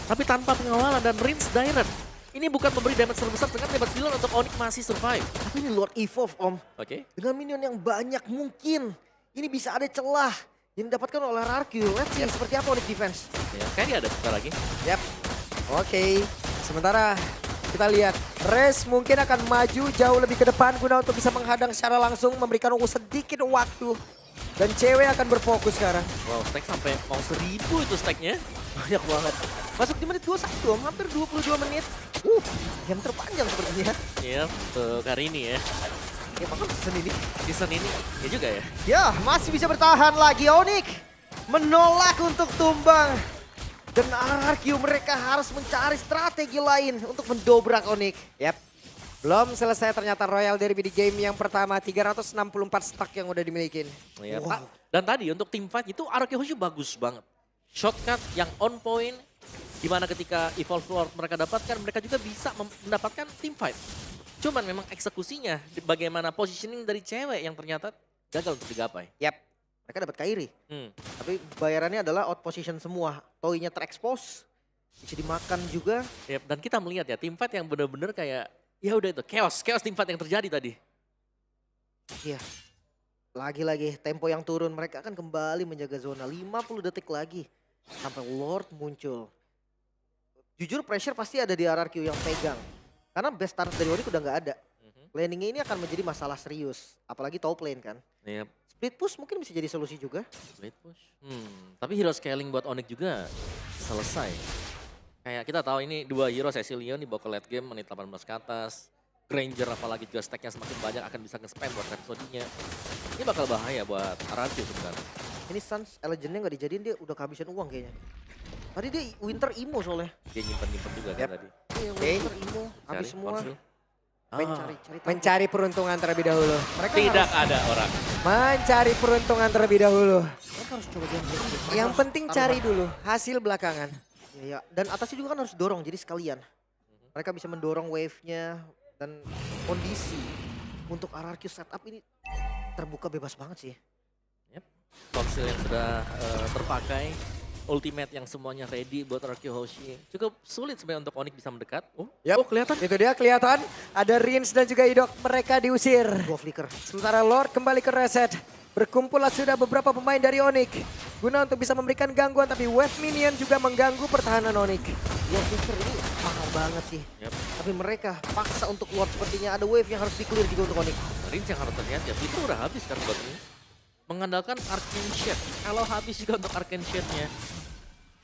tapi tanpa pengawalan dan Rins Dairon. Ini bukan memberi damage terbesar dengan damage dealer untuk Onyx masih survive. Tapi ini Lord Evolve Om. Oke. Dengan minion yang banyak mungkin. Ini bisa ada celah yang didapatkan oleh RRQ. Let's see seperti apa Onyx defense. Ya, kayaknya ada bentar lagi. Yap. Oke. Sementara kita lihat Res mungkin akan maju jauh lebih ke depan guna untuk bisa menghadang secara langsung, memberikan sedikit waktu. Dan cewek akan berfokus sekarang. Wow, stack sampai mau 1000 itu stacknya. Banyak banget. Masuk di menit 21 Om, hampir 22 menit. Yang terpanjang sepertinya. Iya, untuk hari ini ya. Ya bahkan season ini. Season ini ya juga ya. Ya masih bisa bertahan lagi Onyx. Menolak untuk tumbang. Dan RRQ mereka harus mencari strategi lain untuk mendobrak Onyx. Yap. Belum selesai ternyata Royal Derby di game yang pertama. 364 stack yang udah dimiliki. Iya, Wow. Pak. Dan tadi untuk team fight itu RRQ Honshu bagus banget. Shortcut yang on point. Dimana ketika Evolve Lord mereka dapatkan, mereka juga bisa mendapatkan team fight. Cuman memang eksekusinya, bagaimana positioning dari cewek yang ternyata gagal untuk digapai. Yap. Mereka dapat Kairi. Hmm. Tapi bayarannya adalah out position semua. Toy-nya terekspos. Bisa dimakan juga. Yep, dan kita melihat ya team fight yang benar-benar kayak ya udah itu chaos team fight yang terjadi tadi. Iya. Lagi-lagi tempo yang turun. Mereka akan kembali menjaga zona. 50 detik lagi. Sampai Lord muncul. Jujur pressure pasti ada di RRQ yang pegang. Karena best start dari Onyx udah nggak ada. Landingnya ini akan menjadi masalah serius. Apalagi top lane kan. Yep. Split push mungkin bisa jadi solusi juga. Split push. Tapi hero scaling buat Onyx juga selesai. Kayak kita tahu ini 2 hero Cecilion dibawa ke late game menit 18 ke atas. Granger apalagi juga stacknya semakin banyak akan bisa nge-spam buat Rhapsody-nya. Ini bakal bahaya buat RRQ sebenarnya. Ini Suns Legend-nya nggak dijadiin, dia udah kehabisan uang kayaknya. Tadi dia Winter Imo soalnya. Dia nyimpen-nyimpen juga kan tadi. Iya, Oke. Winter Imo. Habis Cari semua. konsil. Cari tahu. Mencari peruntungan terlebih dahulu. Mereka Tidak harus, ada orang. Mencari peruntungan terlebih dahulu. mereka harus coba gambling. Mereka Yang harus penting taruhan. cari dulu hasil belakangan. Iya, dan atasnya juga kan harus dorong, jadi sekalian. Mereka bisa mendorong wave-nya dan kondisi untuk RRQ setup ini terbuka bebas banget sih. Konsil yang sudah terpakai. Ultimate yang semuanya ready buat RRQ Hoshi. Cukup sulit sebenarnya untuk Onyx bisa mendekat. Yap. Oh kelihatan. Itu dia kelihatan. Ada Rins dan juga Idok. Mereka diusir. Dua flicker. Sementara Lord kembali ke reset. Berkumpullah sudah beberapa pemain dari Onyx. Guna untuk bisa memberikan gangguan. Tapi wave minion juga mengganggu pertahanan Onyx. Dua flicker ini mahal banget sih. Yap. Tapi mereka paksa untuk Lord, sepertinya ada wave yang harus di-clear juga untuk Onyx. Rins yang harus terlihat ya. Itu udah habis kan buat ini. Mengandalkan Arcane Shade. Kalau habis juga untuk Arcane Shade-nya.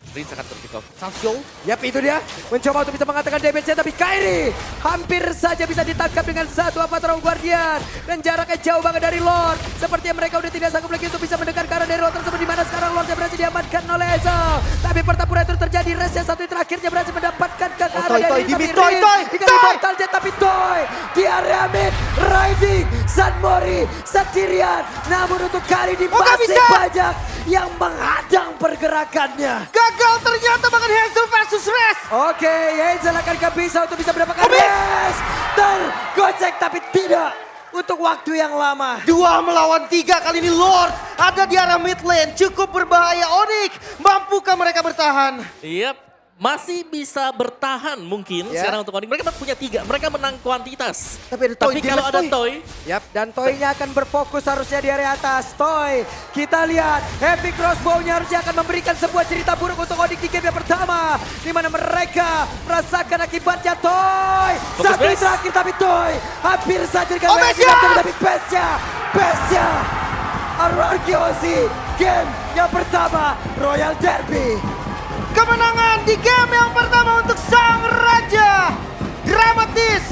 Rin akan terpick off. Sancho. Yap, itu dia. Mencoba untuk bisa mengatakan damage-nya, tapi Kairi hampir saja bisa ditangkap dengan satu Avatar Guardian. Dan jaraknya jauh banget dari Lord. Sepertinya mereka udah tidak sanggup lagi untuk bisa mendekat ke arah dari Lord tersebut. Dimana sekarang Lordnya berhasil diamankan oleh Ezel. Tapi pertempuran itu terjadi. Res yang satu itu terakhirnya berhasil mendapatkan ke arah Toy, dari Toy, Dikali Mortal Jet, tapi Toy di area mid. Riding Sunmori sendirian. Namun untuk kali ini nggak masih bisa. banyak yang menghadang pergerakannya. Gagal ternyata bahkan Hazel versus Res. Oke, Hazel akankah bisa untuk bisa mendapatkan Res? Tergocek tapi tidak untuk waktu yang lama. 2 melawan 3 kali ini Lord ada di arah mid lane. Cukup berbahaya. Onyx, mampukah mereka bertahan? Yap. Masih bisa bertahan mungkin Ya. sekarang untuk Onyx. Mereka punya 3, mereka menang kuantitas. Tapi ada Toy, Tapi kalau damage ada Toy. Toy, Yap, dan Toy-nya akan berfokus harusnya di area atas. Toy, kita lihat Heavy Crossbow-nya harusnya akan memberikan sebuah cerita buruk untuk Onyx di game yang pertama. Di mana mereka merasakan akibatnya. Toy, Fokus satu base. terakhir tapi Toy hampir saja dengan Besya! tapi Besya. Ararkiosi, game yang pertama Royal Derby. Kemenangan di game yang pertama untuk Sang Raja. Dramatis.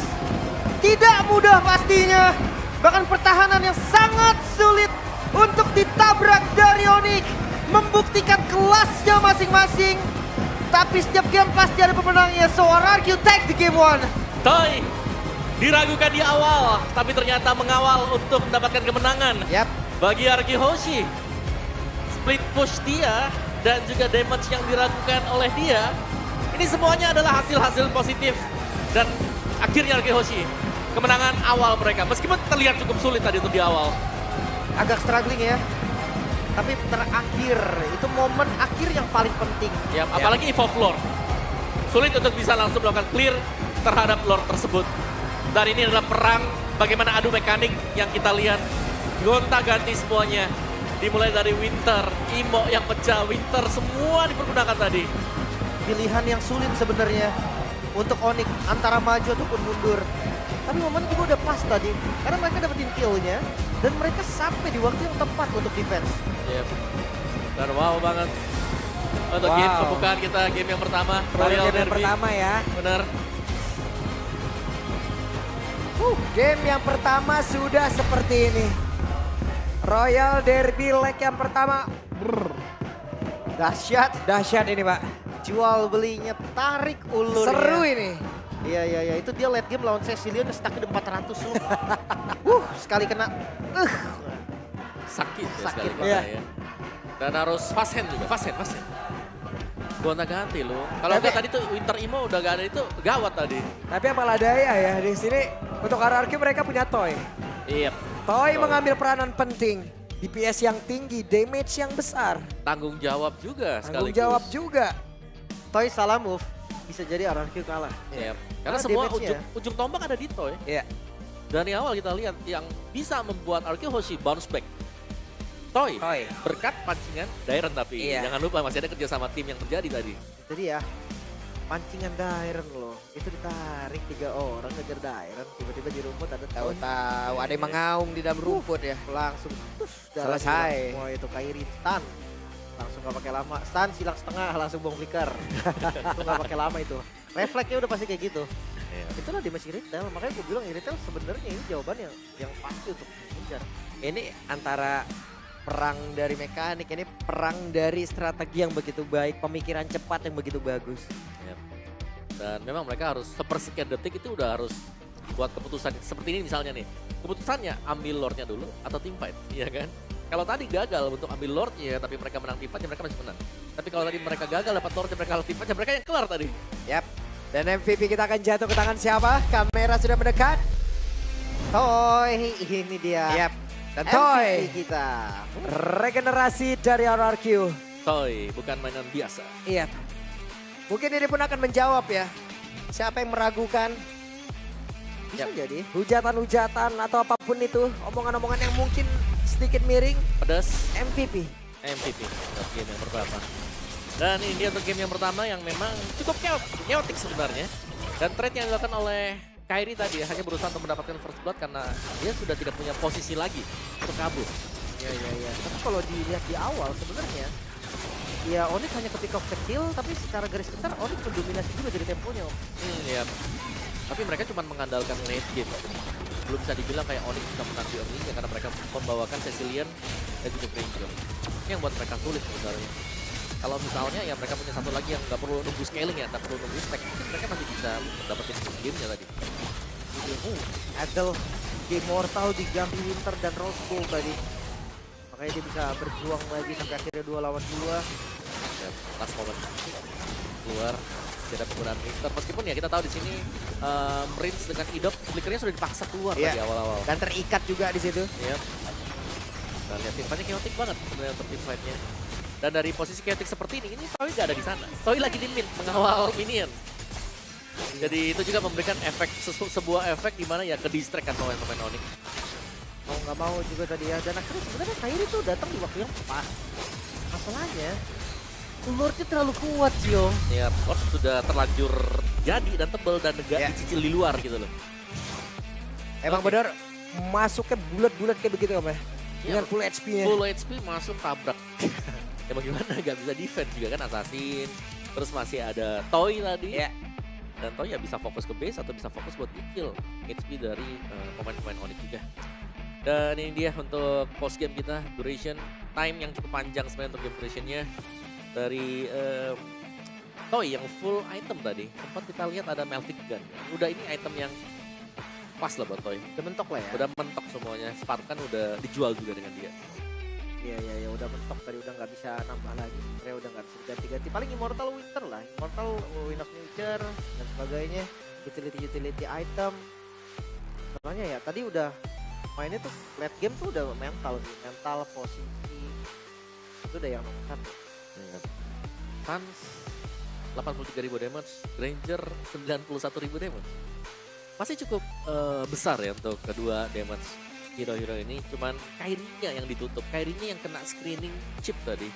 Tidak mudah pastinya. Bahkan pertahanan yang sangat sulit untuk ditabrak dari Onyx. Membuktikan kelasnya masing-masing. Tapi setiap game pasti ada pemenangnya. So RRQ take the game 1. Toy diragukan di awal, tapi ternyata mengawal untuk mendapatkan kemenangan. Yap. Bagi Arki Hoshi, split push dia dan juga damage yang diragukan oleh dia, ini semuanya adalah hasil-hasil positif. Dan akhirnya Arki Hoshi, kemenangan awal mereka. Meskipun terlihat cukup sulit tadi untuk di awal. Agak struggling ya. Tapi terakhir, itu momen akhir yang paling penting. Ya, apalagi evolve Lord. Sulit untuk bisa langsung melakukan clear terhadap Lord tersebut. Dan ini adalah perang bagaimana adu mekanik yang kita lihat. Gonta-ganti semuanya. Dimulai dari Winter, Imo yang pecah, Winter semua dipergunakan tadi. Pilihan yang sulit sebenarnya untuk Onyx antara maju ataupun mundur. Tapi momen juga udah pas tadi. Karena mereka dapetin kill-nya. Dan mereka sampai di waktu yang tepat untuk defense. Yep. Dan wow banget. Untuk Wow. game pembukaan kita, game yang pertama. Royal Game yang Derby. pertama ya. Benar. Game yang pertama sudah seperti ini. Royal Derby leg yang pertama. Dahsyat. Dahsyat ini, Pak. Jual belinya tarik ulur. Seru ini. Iya. Itu dia late game lawan Cecilion stuck di 400 loh. Sekali kena. Sakit ya Sakit, sekali iya. ya. Dan harus fast hand juga, fast hand. Gonta-ganti loh. Kalau Tapi- enggak tadi tuh Winter Imo udah gak ada itu gawat tadi. Tapi apalah daya ya, di sini untuk RRQ mereka punya Toy. Iya. Toy mengambil peranan penting. DPS yang tinggi, damage yang besar. Tanggung jawab juga Tanggung sekaligus. jawab juga. Toy salah move. Bisa jadi RRQ kalah. Iya. Karena Karena semua damage-nya. ujung tombak ada di Toy. Iya. Dari awal kita lihat yang bisa membuat Arki Hoshi bounce back. Toy, Toy. berkat pancingan Dairen tapi Iya. jangan lupa masih ada kerja sama tim yang terjadi tadi. Jadi ya, pancingan Dairen loh. Itu ditarik 3 orang ngejar Dairen. Tiba-tiba di rumput ada Toy. Tahu-tahu ada yang mengaum di dalam rumput ya. Langsung darah Selesai. hilang semua itu Kairi stun. Langsung gak pakai lama. Stun silang setengah langsung bong flicker. Itu gak pakai lama itu. Refleksnya udah pasti kayak gitu. Itulah damage Irritel. Makanya gue bilang Irritel sebenarnya ini jawaban yang pasti untuk mengejar. Ini antara perang dari mekanik, ini perang dari strategi yang begitu baik, pemikiran cepat yang begitu bagus. Yep. Dan memang mereka harus sepersekian detik itu udah harus buat keputusan seperti ini misalnya nih. Keputusannya ambil Lordnya dulu atau teamfight, iya kan? Kalau tadi gagal untuk ambil Lordnya tapi mereka menang teamfight, ya mereka masih menang. Tapi kalau tadi mereka gagal dapat Lordnya, mereka kalah teamfight, ya mereka yang kelar tadi. Yap. Dan MVP kita akan jatuh ke tangan siapa? Kamera sudah mendekat. Toy, ini dia. Yap. Dan MVP Toy, kita. regenerasi dari RRQ. Toy, bukan mainan biasa. Iya. Mungkin ini pun akan menjawab ya. Siapa yang meragukan Bisa jadi. hujatan-hujatan atau apapun itu. Omongan-omongan yang mungkin sedikit miring. Pedas. MVP. MVP untuk game yang pertama. Dan ini dia untuk game yang pertama yang memang cukup chaotic sebenarnya. Dan trade yang dilakukan oleh Kairi tadi hanya berusaha untuk mendapatkan first blood karena dia sudah tidak punya posisi lagi untuk kabur. Iya. Tapi kalau dilihat di awal sebenarnya Ya Onyx hanya ke pick off kecil, tapi secara garis besar Onyx mendominasi juga dari temponya Om. Iya. Tapi mereka cuma mengandalkan late game. Belum bisa dibilang kayak Onyx bisa menang di early-nya karena mereka membawakan Cecilian dan juga Granger. Ini yang buat mereka sulit sebenarnya. Kalau misalnya ya mereka punya satu lagi yang nggak perlu nunggu scaling ya, nggak perlu nunggu stack, mungkin mereka masih bisa dapetin game-nya tadi. Adel game Mortal diganti Winter dan Rose Gold tadi. Makanya dia bisa berjuang lagi sampai akhirnya 2 lawan 2. Dan last moment keluar tidak penggunaan Winter. Meskipun ya kita tahu di sini Marines dengan Idop flickernya sudah dipaksa keluar tadi awal-awal. Dan terikat juga di situ. Iya. Nah, lihat timnya chaotic banget sebenarnya untuk team fight-nya. Dan dari posisi chaotic seperti ini Toy nggak ada di sana. Toy lagi di mid mengawal minion. Jadi itu juga memberikan efek sebuah efek di mana ya ke distract kan pemain-pemain Onyx. Mau nggak mau juga tadi ya. Dan akhirnya sebenarnya Kairi tuh datang di waktu yang pas. Masalahnya Lordnya terlalu kuat sih Om. Ya, Lord sudah terlanjur jadi dan tebel dan nggak dicicil di luar gitu loh. Emang benar masuknya bulat-bulat kayak begitu Om ya? Dengan full HP-nya. Full HP masuk tabrak. Ya bagaimana nggak bisa defense juga kan Assassin. Terus masih ada Toy tadi. Iya. Dan Toy ya bisa fokus ke base atau bisa fokus buat kill HP dari pemain-pemain Onyx juga. Dan ini dia untuk post game kita, duration time yang cukup panjang sebenarnya untuk game durationnya. Dari Toy yang full item tadi, sempat kita lihat ada melting gun. Udah ini item yang pas lah buat Toy. Udah mentok lah ya. Udah mentok semuanya, Spartan udah dijual juga dengan dia. Iya udah mentok tadi, udah nggak bisa nambah lagi. Mereka udah nggak bisa ganti-ganti. Paling Immortal Winter lah, Immortal Wind of Nature dan sebagainya. Utility item. Soalnya ya tadi udah mainnya tuh late game tuh udah mental sih, mental posisi itu udah yang nomor 1. Sans 83.000 damage, Granger 91.000 damage. Masih cukup besar ya untuk kedua damage hero-hero ini. Cuman Kairinya yang ditutup, Kairinya yang kena screening chip tadi.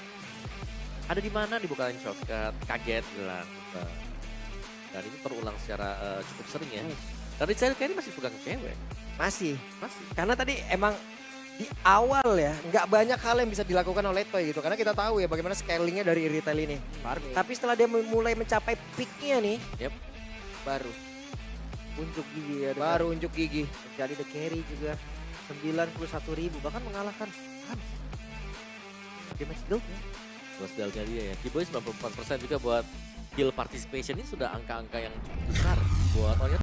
Ada di mana dibukain shortcut, kaget bilang. Dan ini terulang secara cukup sering ya. Tapi saya Kairi masih pegang cewek. Masih. Karena tadi emang di awal ya nggak banyak hal yang bisa dilakukan oleh Toy gitu. Karena kita tahu ya bagaimana scalingnya dari retail ini. Tapi setelah dia mulai mencapai peaknya nih, Baru unjuk gigi ya. baru unjuk gigi. Jadi the carry juga 91.000 bahkan mengalahkan Sans. Damage guild-nya. Buat dalga dia ya. Kiboy 94% juga buat kill participation ini sudah angka-angka yang cukup besar buat Onyx.